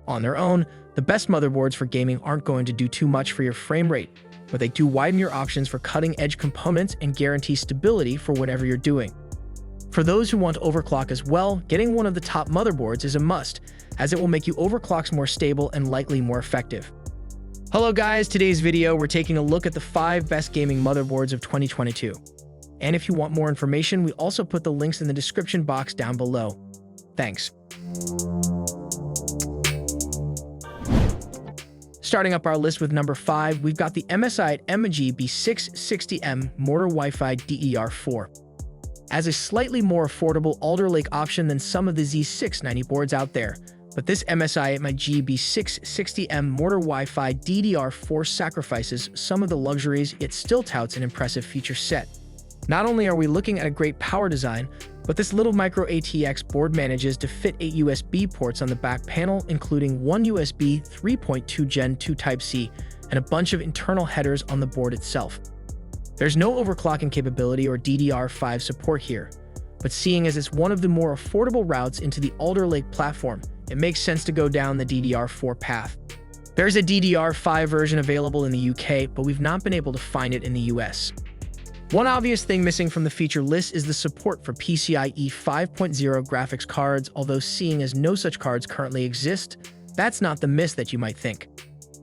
On their own, the best motherboards for gaming aren't going to do too much for your frame rate, but they do widen your options for cutting-edge components and guarantee stability for whatever you're doing. For those who want to overclock as well, getting one of the top motherboards is a must, as it will make you overclocks more stable and likely more effective. Hello guys, today's video we're taking a look at the 5 best gaming motherboards of 2022. And if you want more information, we also put the links in the description box down below. Thanks. Starting up our list with number 5, we've got the MSI MG B660M Mortar Wi-Fi DDR4. As a slightly more affordable Alder Lake option than some of the Z690 boards out there, but this MSI MG B660M Mortar Wi-Fi DDR4 sacrifices some of the luxuries, yet still touts an impressive feature set. Not only are we looking at a great power design, but this little micro ATX board manages to fit 8 USB ports on the back panel, including one USB 3.2 Gen 2 Type-C and a bunch of internal headers on the board itself. There's no overclocking capability or DDR5 support here, but seeing as it's one of the more affordable routes into the Alder Lake platform, it makes sense to go down the DDR4 path. There's a DDR5 version available in the UK, but we've not been able to find it in the US. One obvious thing missing from the feature list is the support for PCIe 5.0 graphics cards, although seeing as no such cards currently exist, that's not the miss that you might think.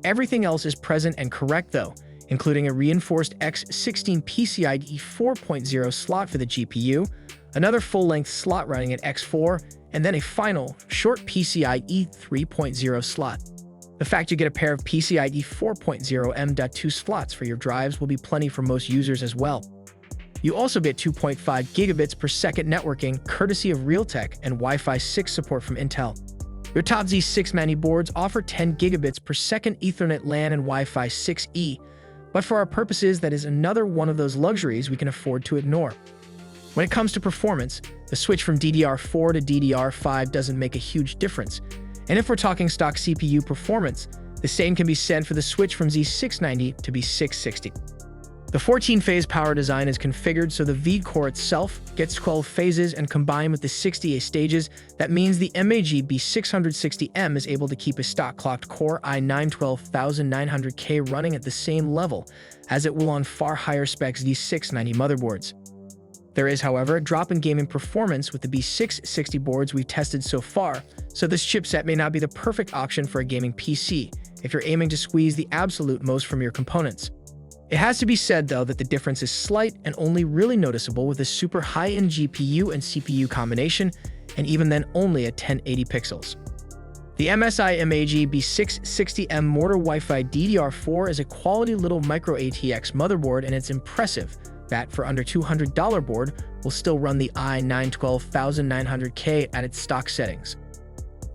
Everything else is present and correct though, including a reinforced X16 PCIe 4.0 slot for the GPU, another full-length slot running at X4, and then a final, short PCIe 3.0 slot. The fact you get a pair of PCIe 4.0 M.2 slots for your drives will be plenty for most users as well. You also get 2.5 gigabits per second networking courtesy of Realtek and Wi-Fi 6 support from Intel. Your top Z690 boards offer 10 gigabits per second Ethernet LAN and Wi-Fi 6E, but for our purposes that is another one of those luxuries we can afford to ignore. When it comes to performance, the switch from DDR4 to DDR5 doesn't make a huge difference, and if we're talking stock CPU performance, the same can be said for the switch from Z690 to B660. The 14-phase power design is configured so the V-core itself gets 12 phases, and combined with the 68 stages, that means the MAG B660M is able to keep a stock clocked Core i9 12900K running at the same level as it will on far higher specs Z690 motherboards. There is, however, a drop in gaming performance with the B660 boards we've tested so far, so this chipset may not be the perfect option for a gaming PC if you're aiming to squeeze the absolute most from your components. It has to be said, though, that the difference is slight and only really noticeable with a super high-end GPU and CPU combination, and even then only at 1080 pixels. The MSI MAG B660M Mortar Wi-Fi DDR4 is a quality little micro ATX motherboard, and it's impressive that for under $200 board will still run the i9 12900K at its stock settings.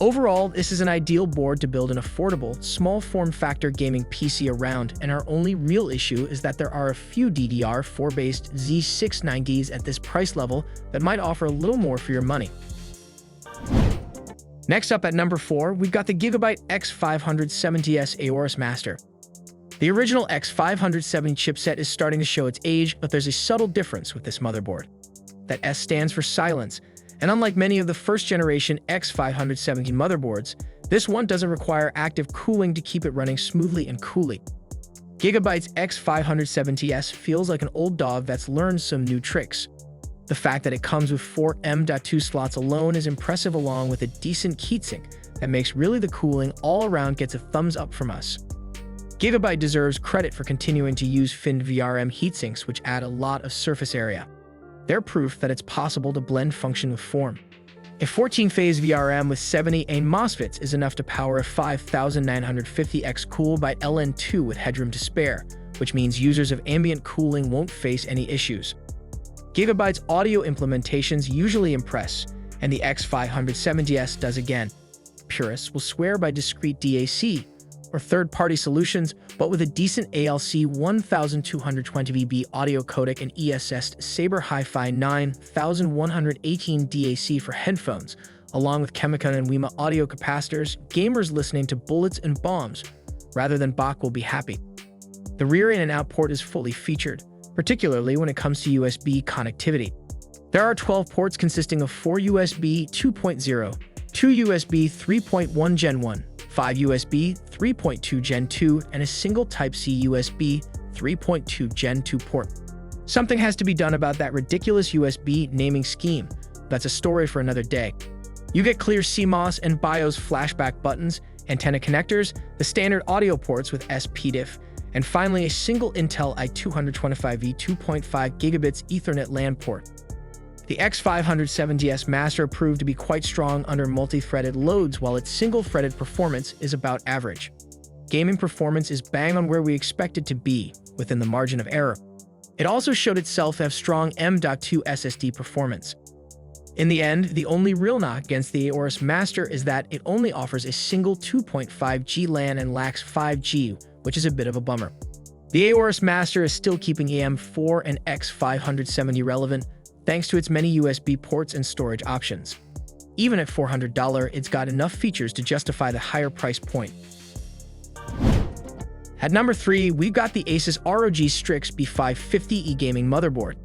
Overall, this is an ideal board to build an affordable, small form-factor gaming PC around, and our only real issue is that there are a few DDR4-based Z690s at this price level that might offer a little more for your money. Next up at number 4, we've got the Gigabyte X570S Aorus Master. The original X570 chipset is starting to show its age, but there's a subtle difference with this motherboard. That S stands for silence, and unlike many of the first-generation X570 motherboards, this one doesn't require active cooling to keep it running smoothly and coolly. Gigabyte's X570S feels like an old dog that's learned some new tricks. The fact that it comes with 4 M.2 slots alone is impressive, along with a decent heatsink that makes really the cooling all around gets a thumbs up from us. Gigabyte deserves credit for continuing to use finned VRM heatsinks, which add a lot of surface area. They're proof that it's possible to blend function with form. A 14-phase VRM with 70 AIM MOSFETs is enough to power a 5950X Coolbyte LN2 with headroom to spare, which means users of ambient cooling won't face any issues. Gigabyte's audio implementations usually impress, and the X570S does again. Purists will swear by discrete DAC, or third-party solutions, but with a decent ALC 1220VB audio codec and ESS Sabre Hi-Fi 9118 DAC for headphones, along with Chemica and WiMA audio capacitors, gamers listening to bullets and bombs rather than Bach will be happy. The rear in and out port is fully featured, particularly when it comes to USB connectivity. There are 12 ports consisting of 4 USB 2.0, 2 USB 3.1 Gen 1, 5 USB 3.2 Gen 2, and a single Type-C USB 3.2 Gen 2 port. Something has to be done about that ridiculous USB naming scheme. That's a story for another day. You get clear CMOS and BIOS flashback buttons, antenna connectors, the standard audio ports with SPDIF, and finally a single Intel i225E 2.5 gigabits Ethernet LAN port. The X570S Master proved to be quite strong under multi-threaded loads, while its single-threaded performance is about average. Gaming performance is bang on where we expect it to be, within the margin of error. It also showed itself to have strong M.2 SSD performance. In the end, the only real knock against the Aorus Master is that it only offers a single 2.5G LAN and lacks 5G, which is a bit of a bummer. The Aorus Master is still keeping AM4 and X570 relevant, thanks to its many USB ports and storage options. Even at $400, it's got enough features to justify the higher price point. At number 3, we've got the Asus ROG Strix B550E gaming motherboard.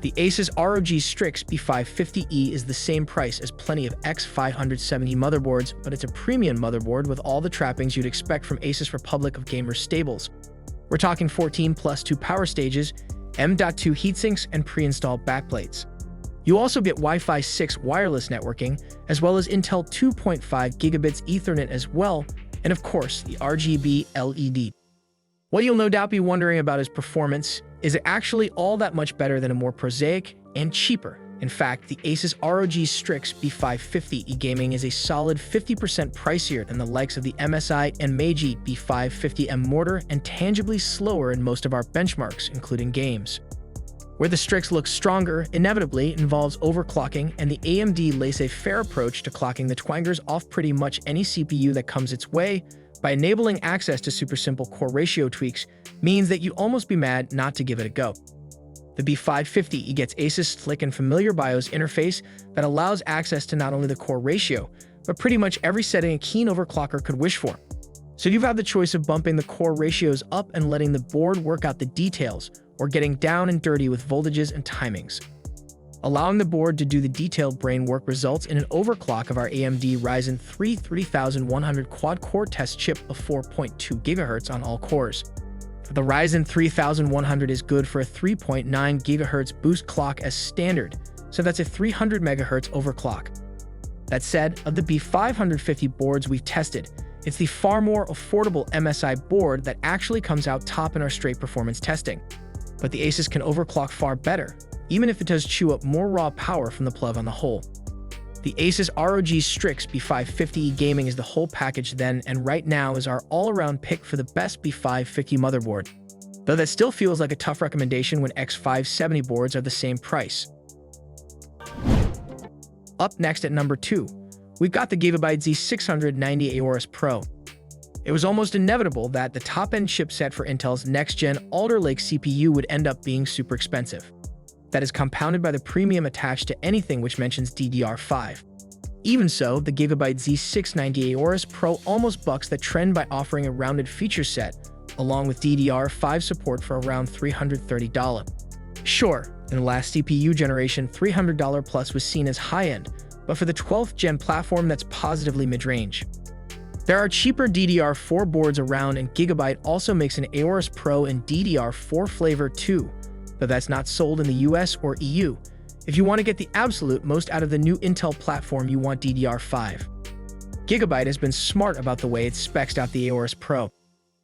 The Asus ROG Strix B550E is the same price as plenty of X570 motherboards, but it's a premium motherboard with all the trappings you'd expect from Asus Republic of Gamers stables. We're talking 14 plus 2 power stages, M.2 heatsinks, and pre-installed backplates. You also get Wi-Fi 6 wireless networking, as well as Intel 2.5 gigabits Ethernet as well, and of course, the RGB LED. What you'll no doubt be wondering about is performance. Is it actually all that much better than a more prosaic and cheaper? In fact, the Asus ROG Strix B550E gaming is a solid 50% pricier than the likes of the MSI and Meiji B550M Mortar, and tangibly slower in most of our benchmarks, including games. Where the Strix looks stronger, inevitably involves overclocking, and the AMD laissez-faire approach to clocking the twangers off pretty much any CPU that comes its way, by enabling access to super simple core ratio tweaks, means that you'd almost be mad not to give it a go. The B550E gets Asus' slick and familiar BIOS interface that allows access to not only the core ratio, but pretty much every setting a keen overclocker could wish for. So you've had the choice of bumping the core ratios up and letting the board work out the details, or getting down and dirty with voltages and timings. Allowing the board to do the detailed brain work results in an overclock of our AMD Ryzen 3 3100 quad-core test chip of 4.2 GHz on all cores. The Ryzen 3100 is good for a 3.9 GHz boost clock as standard, so that's a 300 MHz overclock. That said, of the B550 boards we've tested, it's the far more affordable MSI board that actually comes out top in our straight performance testing. But the Asus can overclock far better, even if it does chew up more raw power from the plug on the whole. The Asus ROG Strix B550E gaming is the whole package then, and right now is our all-around pick for the best B550 motherboard. Though that still feels like a tough recommendation when X570 boards are the same price. Up next at number 2, we've got the Gigabyte Z690 Aorus Pro. It was almost inevitable that the top-end chipset for Intel's next-gen Alder Lake CPU would end up being super expensive. That is compounded by the premium attached to anything which mentions DDR5. Even so, the Gigabyte Z690 Aorus Pro almost bucks that trend by offering a rounded feature set, along with DDR5 support for around $330. Sure, in the last CPU generation, $300 plus was seen as high-end, but for the 12th gen platform, that's positively mid-range. There are cheaper DDR4 boards around, and Gigabyte also makes an Aorus Pro in DDR4 flavor too, but that's not sold in the US or EU. If you want to get the absolute most out of the new Intel platform, you want DDR5. Gigabyte has been smart about the way it specs out the Aorus Pro,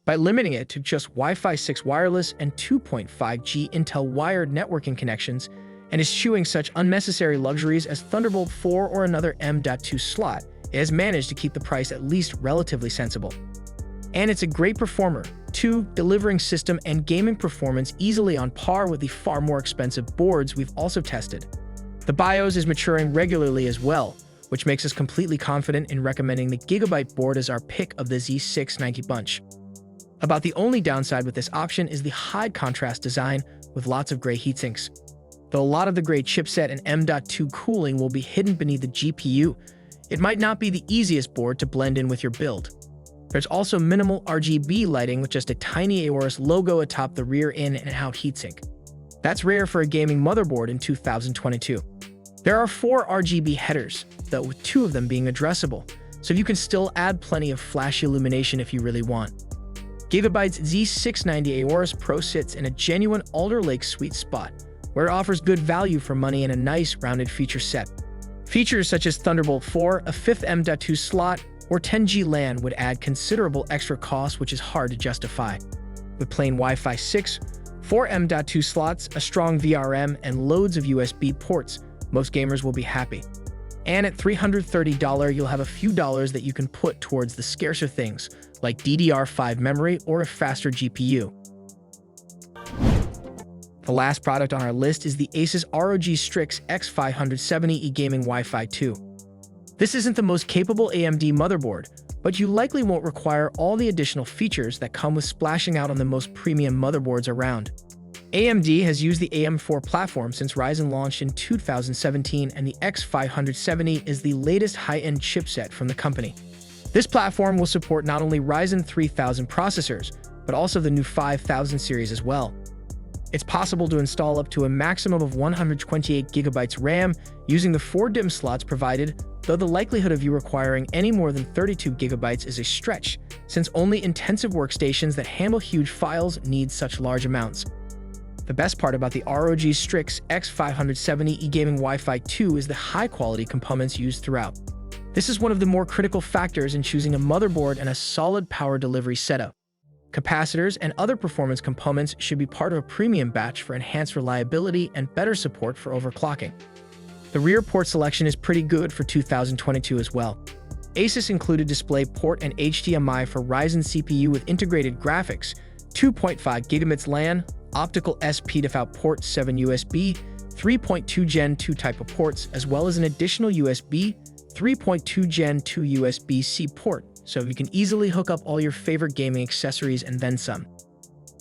by limiting it to just Wi-Fi 6 wireless and 2.5G Intel wired networking connections, and is chewing such unnecessary luxuries as Thunderbolt 4 or another M.2 slot. It has managed to keep the price at least relatively sensible. And it's a great performer, too, delivering system and gaming performance easily on par with the far more expensive boards we've also tested. The BIOS is maturing regularly as well, which makes us completely confident in recommending the Gigabyte board as our pick of the Z690 bunch. About the only downside with this option is the high contrast design with lots of gray heatsinks. Though a lot of the gray chipset and M.2 cooling will be hidden beneath the GPU, it might not be the easiest board to blend in with your build. There's also minimal RGB lighting with just a tiny Aorus logo atop the rear in and out heatsink. That's rare for a gaming motherboard in 2022. There are 4 RGB headers, though with 2 of them being addressable, so you can still add plenty of flashy illumination if you really want. Gigabyte's Z690 Aorus Pro sits in a genuine Alder Lake sweet spot, where it offers good value for money and a nice, rounded feature set. Features such as Thunderbolt 4, a 5th M.2 slot, or 10G LAN would add considerable extra cost, which is hard to justify. With plain Wi-Fi 6, 4 M.2 slots, a strong VRM, and loads of USB ports, most gamers will be happy. And at $330, you'll have a few dollars that you can put towards the scarcer things, like DDR5 memory or a faster GPU. The last product on our list is the Asus ROG Strix X570 eGaming Wi-Fi 2. This isn't the most capable AMD motherboard, but you likely won't require all the additional features that come with splashing out on the most premium motherboards around. AMD has used the AM4 platform since Ryzen launched in 2017, and the X570 is the latest high-end chipset from the company. This platform will support not only Ryzen 3000 processors, but also the new 5000 series as well. It's possible to install up to a maximum of 128 GB RAM using the 4 DIMM slots provided, though the likelihood of you requiring any more than 32 GB is a stretch, since only intensive workstations that handle huge files need such large amounts. The best part about the ROG Strix X570 eGaming Wi-Fi 2 is the high-quality components used throughout. This is one of the more critical factors in choosing a motherboard and a solid power delivery setup. Capacitors and other performance components should be part of a premium batch for enhanced reliability and better support for overclocking. The rear port selection is pretty good for 2022 as well. Asus included DisplayPort and HDMI for Ryzen CPU with integrated graphics, 2.5 gigabits LAN, optical SP-to-out port 7 USB, 3.2 Gen 2 type of ports, as well as an additional USB 3.2 Gen 2 USB-C port, so you can easily hook up all your favorite gaming accessories and then some.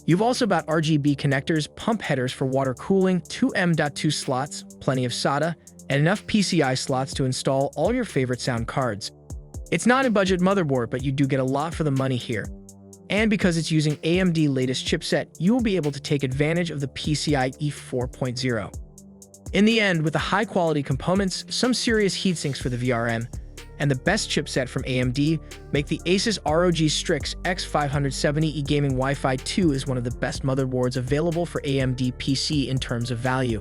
You've also got RGB connectors, pump headers for water cooling, 2 M.2 slots, plenty of SATA, and enough PCI slots to install all your favorite sound cards. It's not a budget motherboard, but you do get a lot for the money here. And because it's using AMD latest chipset, you will be able to take advantage of the PCIe 4.0. In the end, with the high-quality components, some serious heatsinks for the VRM, and the best chipset from AMD, make the Asus ROG Strix X570 eGaming Wi-Fi 2 is one of the best motherboards available for AMD PC in terms of value.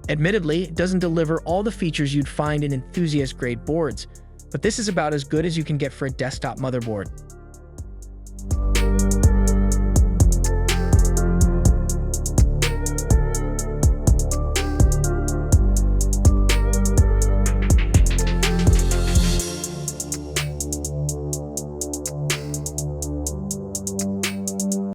Admittedly, it doesn't deliver all the features you'd find in enthusiast-grade boards, but this is about as good as you can get for a desktop motherboard.